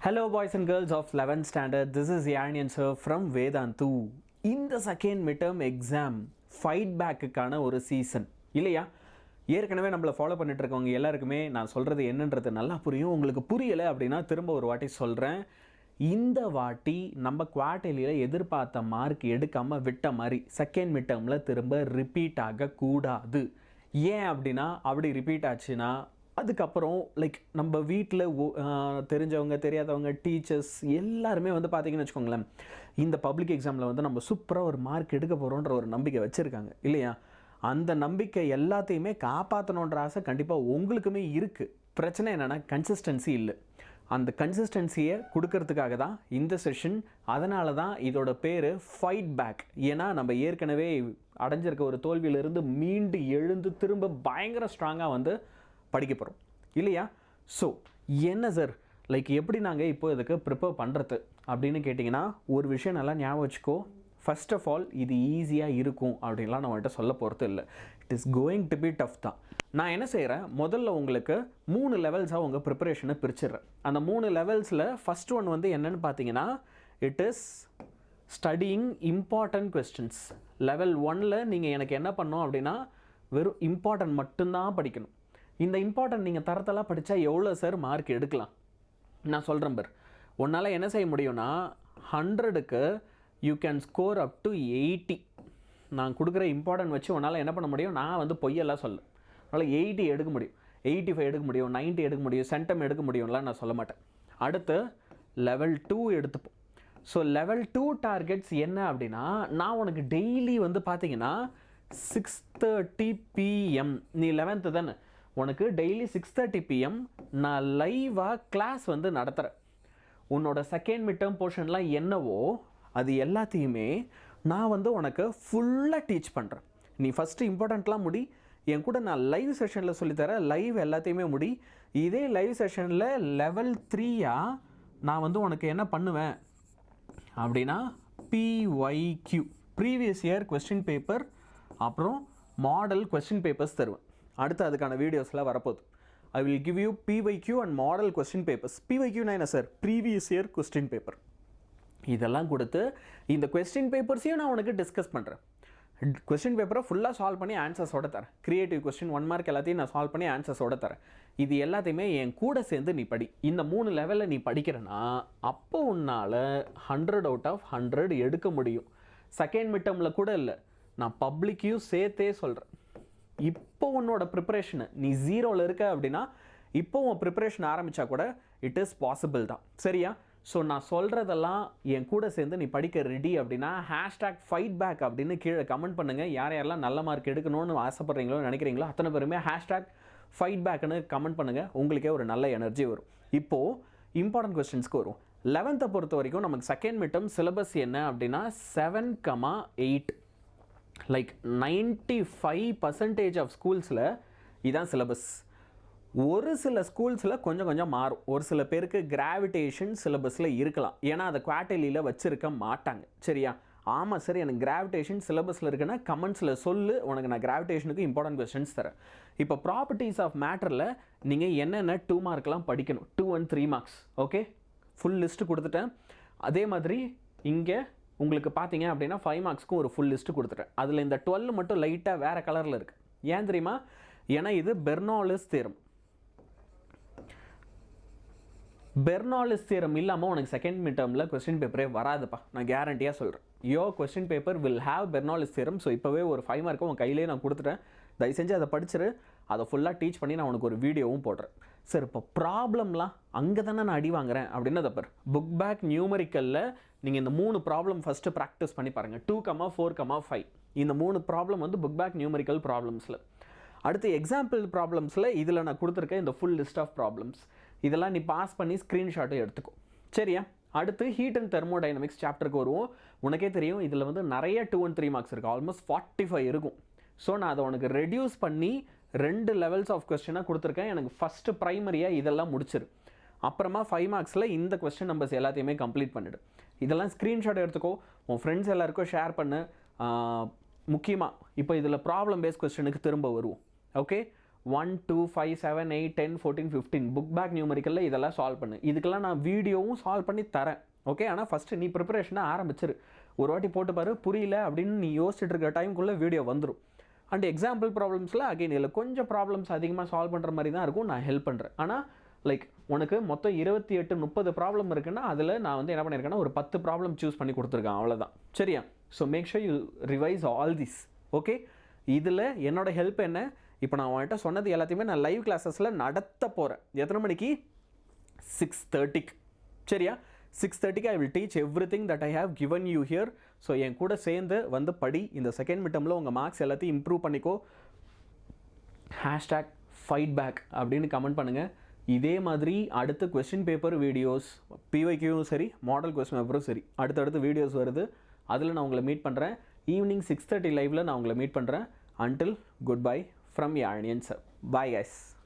Hello boys and girls of 11th standard, this is Yazhiniyan Sir from Vedantu. In the second midterm exam, fight back கான ஒரு season இல்லையா? ஏற்கனவே நம்மள follow பண்ணிட்டு இருக்கவங்க எல்லாருக்குமே நான் சொல்றது என்னன்றது நல்லா புரியும். உங்களுக்கு புரியல அப்படின்னா திரும்ப ஒரு வாட்டி சொல்றேன். இந்த வாட்டி நம்ம குவார்ட்டர்லியில எதிர்பார்த்த மார்க் எடுக்காம விட்ட மாதிரி செகண்ட் மிட்டர்மில் திரும்ப ரிப்பீட் ஆகக்கூடாது. ஏன் அப்படின்னா அப்படி ரிப்பீட் ஆச்சுன்னா அதுக்கப்புறம் லைக் நம்ம வீட்டில் தெரிஞ்சவங்க தெரியாதவங்க டீச்சர்ஸ் எல்லாருமே வந்து பார்த்திங்கன்னு வச்சுக்கோங்களேன், இந்த பப்ளிக் எக்ஸாமில் வந்து நம்ம சூப்பராக ஒரு மார்க் எடுக்க போகிறோன்ற ஒரு நம்பிக்கை வச்சுருக்காங்க இல்லையா? அந்த நம்பிக்கை எல்லாத்தையுமே காப்பாற்றணுன்ற ஆசை கண்டிப்பாக உங்களுக்குமே இருக்குது. பிரச்சனை என்னென்னா கன்சிஸ்டன்சி இல்லை. அந்த கன்சிஸ்டன்சியை கொடுக்கறதுக்காக தான் இந்த செஷன். அதனால தான் இதோட பேர் ஃபைட் பேக். ஏன்னா நம்ம ஏற்கனவே அடைஞ்சிருக்க ஒரு தோல்வியிலிருந்து மீண்டு எழுந்து திரும்ப பயங்கர ஸ்ட்ராங்காக வந்து படிக்க போகிறோம் இல்லையா? ஸோ என்ன சார் லைக் எப்படி நாங்கள் இப்போ இதுக்கு ப்ரிப்பேர் பண்ணுறது அப்படின்னு கேட்டிங்கன்னா ஒரு விஷயம் நல்லா ஞாபகம் வச்சுக்கோ. ஃபர்ஸ்ட் ஆஃப் ஆல் இது ஈஸியாக இருக்கும் அப்படின்லாம் நான் வந்துட்டு சொல்ல போகிறது இல்லை. It is going to be tough தான். நான் என்ன செய்கிறேன், முதல்ல உங்களுக்கு 3 லெவல்ஸாக உங்கள் ப்ரிப்பரேஷனை பிரிச்சிடுறேன். அந்த 3 லெவல்ஸில் ஃபஸ்ட் ஒன் வந்து என்னென்னு பார்த்தீங்கன்னா it is studying important questions. Level 1ல் நீங்கள் எனக்கு என்ன பண்ணணும் அப்படின்னா வெறும் இம்பார்ட்டன்ட் மட்டும்தான் படிக்கணும். இந்த இம்பார்ட்டன்ட் நீங்கள் தரத்தெல்லாம் படித்தா எவ்வளோ சார் மார்க் எடுக்கலாம்? நான் சொல்கிறேன் பார். உன்னால் என்ன செய்ய முடியும்னா 100க்கு you can score up to 80. நான் கொடுக்குற இம்பார்ட்டன்ட் வச்சு உன்னால் என்ன பண்ண முடியும், நான் வந்து பொய்யெல்லாம் சொல்ல. அதனால் 80 எடுக்க முடியும், 85 எடுக்க முடியும், 90 எடுக்க முடியும், சென்டம் எடுக்க முடியும்லாம் நான் சொல்ல மாட்டேன். அடுத்து லெவல் 2 எடுத்துப்போம். ஸோ லெவல் 2 டார்கெட்ஸ் என்ன அப்படின்னா, நான் உனக்கு டெய்லி வந்து பார்த்தீங்கன்னா 6:30 PM, நீ 11th தானே, உனக்கு டெய்லி 6:30 PM நான் லைவாக கிளாஸ் வந்து நடத்துகிறேன். உன்னோட செகண்ட் மிட்டர்ம் போர்ஷன்லாம் என்னவோ அது எல்லாத்தையுமே நான் வந்து உனக்கு ஃபுல்லாக டீச் பண்ணுறேன். நீ ஃபஸ்ட்டு இம்பார்ட்டண்ட்லாம் முடி, என் கூட நான் லைவ் செஷனில் சொல்லித்தரேன். லைவ் எல்லாத்தையுமே முடி. இதே லைவ் செஷனில் லெவல் 3யாக நான் வந்து உனக்கு என்ன பண்ணுவேன் அப்படின்னா PYQ, previous year question paper, அப்புறம் மாடல் கொஸ்டின் பேப்பர்ஸ் தருவேன். அடுத்து அதுக்கான வீடியோஸ்லாம் வரப்போகுது. I will give you PYQ and model question papers. PYQனா என்ன sir? Previous year question paper. இதெல்லாம் கொடுத்து இந்த கொஸ்டின் பேப்பர்ஸையும் நான் உனக்கு டிஸ்கஸ் பண்ணுறேன். கொஸ்டின் பேப்பரை ஃபுல்லாக சால்வ் பண்ணி ஆன்சர்ஸோடு தரேன். க்ரியேட்டிவ் கொஸ்டின் 1 மார்க் எல்லாத்தையும் நான் சால்வ் பண்ணி ஆன்சர்ஸோடு தரேன். இது எல்லாத்தையுமே என் கூட சேர்ந்து நீ படி. இந்த 3 லெவலில் நீ படிக்கிறேன்னா அப்போ உன்னால் 100 அவுட் ஆஃப் 100 எடுக்க முடியும். செகண்ட் மிட்டர்மில் கூட இல்லை, நான் பப்ளிக்கையும் சேர்த்தே சொல்கிறேன். இப்போ உன்னோட ப்ரிப்பரேஷனை நீ 0ல் இருக்க அப்படின்னா இப்போ உன் ப்ரிப்பரேஷன் ஆரம்பித்தா கூட இட் இஸ் பாசிபிள் தான். சரியா? ஸோ நான் சொல்கிறதெல்லாம் என் கூட சேர்ந்து நீ படிக்க ரெடி அப்படின்னா #ஃபைட் பேக் அப்படின்னு கீழே கமெண்ட் பண்ணுங்கள். யார் யாரெல்லாம் நல்ல மார்க் எடுக்கணும்னு ஆசைப்பட்றீங்களோ நினைக்கிறீங்களோ அத்தனை பேருமே #ஃபைட் பேக்னு கமெண்ட் பண்ணுங்கள். உங்களுக்கே ஒரு நல்ல எனர்ஜி வரும். இப்போது இம்பார்ட்டன்ட் கொஸ்டின்ஸ்க்கு வரும். 11th பொறுத்த வரைக்கும் நமக்கு செகண்ட் மிட்டம் சிலபஸ் என்ன அப்படின்னா 7,8. லைக் 95% ஆஃப் ஸ்கூல்ஸில் இதான் சிலபஸ். ஒரு சில ஸ்கூல்ஸில் கொஞ்சம் கொஞ்சம் மாறும். ஒரு சில பேருக்கு கிராவிடேஷன் சிலபஸில் இருக்கலாம், ஏன்னா அதை குவார்ட்டர்லியில் வச்சுருக்க மாட்டாங்க. சரியா? ஆமாம் சார், எனக்கு கிராவிடேஷன் சிலபஸில் இருக்குன்னா கமெண்ட்ஸில் சொல்லு, உனக்கு நான் கிராவிடேஷனுக்கு இம்பார்ட்டன்ட் கொஸ்டின்ஸ் தரேன். இப்போ ப்ராப்பர்ட்டிஸ் ஆஃப் மேட்டரில் நீங்கள் என்னென்ன 2 மார்க்லாம் படிக்கணும், 2 and 3 marks. Okay, full list கொடுத்துட்டேன். அதே மாதிரி இங்கே உங்களுக்கு பார்த்தீங்க அப்படின்னா 5 மார்க்ஸ்க்கும் ஒரு ஃபுல் லிஸ்ட்டு கொடுத்துட்டேன். அதில் இந்த 12 மட்டும் லைட்டாக வேறு கலரில் இருக்குது. ஏன் தெரியுமா? ஏன்னா இது பெர்னாலிஸ் தியரம். பெர்னாலிஸ் தியரம் இல்லாமல் உனக்கு செகண்ட் மிட்டர்மில் கொஸ்டின் பேப்பரே வராதுப்பா, நான் கேரண்டியாக சொல்கிறேன். Your question paper will have பெர்னாலிஸ் theorem. So இப்போவே ஒரு 5 மார்க்கும் உன் கையிலே நான் கொடுத்துட்டேன். தயவு செஞ்சு அதை படிச்சிரு, அதை ஃபுல்லாக டீச் பண்ணி நான் உனக்கு ஒரு வீடியோவும் போடுறேன். சார் இப்போ ப்ராப்ளம்லாம் அங்கே தானே நான் அடி வாங்குறேன் அப்படின்னா தப்பர். புக் பேக் நியூமரிக்கலில் நீங்கள் இந்த 3 ப்ராப்ளம் ஃபஸ்ட்டு ப்ராக்டிஸ் பண்ணி பாருங்கள். 2, 4, 5 இந்த 3 ப்ராப்ளம் வந்து புக் பேக் நியூமரிக்கல் ப்ராப்ளம்ஸில். அடுத்து எக்ஸாம்பிள் ப்ராப்ளம்ஸில் இதில் நான் கொடுத்துருக்கேன் இந்த ஃபுல் லிஸ்ட் ஆஃப் ப்ராப்ளம்ஸ். இதெல்லாம் நீ பாஸ் பண்ணி ஸ்க்ரீன்ஷாட்டும் எடுத்துக்கோ. சரியா? அடுத்து ஹீட் அண்ட் தெர்மோடைனமிக்ஸ் சாப்டருக்கு வருவோம். உனக்கே தெரியும் இதில் வந்து நிறைய 2 and 3 மார்க்ஸ் இருக்குது, ஆல்மோஸ்ட் 45 இருக்கும். ஸோ நான் அதை உனக்கு ரெடியூஸ் பண்ணி 2 லெவல்ஸ் ஆஃப் கொஸ்டினாக கொடுத்துருக்கேன். எனக்கு ஃபஸ்ட்டு ப்ரைமரியாக இதெல்லாம் முடிச்சிரு. அப்புறமா 5 மார்க்ஸில் இந்த கொஸ்டின் நம்பர்ஸ் எல்லாத்தையுமே கம்ப்ளீட் பண்ணிவிடு. இதெல்லாம் ஸ்க்ரீன்ஷாட் எடுத்துக்கோ, உன் ஃப்ரெண்ட்ஸ் எல்லாருக்கும் ஷேர் பண்ணு. முக்கியமாக இப்போ இதில் ப்ராப்ளம் பேஸ் கொஸ்டினுக்கு திரும்ப வருவோம். ஓகே, 1 2 5 7 8 10 14 15 புக் பேக் நியூமரிக்கலில் இதெல்லாம் சால்வ் பண்ணு. இதுக்கெல்லாம் நான் வீடியோவும் சால்வ் பண்ணி தரேன். ஓகே, ஆனால் ஃபஸ்ட்டு நீ ப்ரிப்பரேஷனை ஆரம்பிச்சிரு. ஒரு வாட்டி போட்டு பாரு, புரியல அப்படின்னு நீ யோசிச்சுட்டு இருக்க டைமுக்குள்ளே வீடியோ வந்துடும். அண்ட் எக்ஸாம்பிள் ப்ராப்ளம்ஸில் அகைன் இல்லை கொஞ்சம் ப்ராப்ளம்ஸ் அதிகமாக சால்வ் பண்ணுற மாதிரி தான் இருக்கும், நான் ஹெல்ப் பண்ணுறேன். ஆனால் லைக் உனக்கு மொத்தம் 28 30 ப்ராப்ளம் இருக்குன்னா அதில் நான் வந்து என்ன பண்ணியிருக்கேன்னா ஒரு 10 ப்ராப்ளம் சூஸ் பண்ணி கொடுத்துருக்கேன், அவ்வளோதான். சரியா? So make sure you revise all this. Okay, இதில் என்னோட ஹெல்ப் என்ன, இப்போ நான் உன்கிட்ட சொன்னது எல்லாத்தையுமே நான் லைவ் கிளாஸஸில் நடத்த போகிறேன். எத்தனை மணிக்கு? 6:30. சரியா? 6:30 I will teach everything that I have given you here. So என் கூட சேர்ந்து வந்து படி. இந்த செகண்ட் மிட்டமில் உங்கள் மார்க்ஸ் எல்லாத்தையும் இம்ப்ரூவ் பண்ணிக்கோ. #ஃபைட்பேக் அப்படின்னு கமெண்ட் பண்ணுங்கள். இதே மாதிரி அடுத்த கொஸ்டின் பேப்பர் வீடியோஸ், பிஒய்க்யூவும் சரி, மாடல் கொஸ்டின் பேப்பரும் சரி, அடுத்தடுத்து வீடியோஸ் வருது. அதில் நான் உங்களை மீட் பண்ணுறேன். ஈவினிங் 6:30 லைவில் நான் உங்களை மீட் பண்ணுறேன். Until goodbye from Yazhiniyan Sir. Bye guys.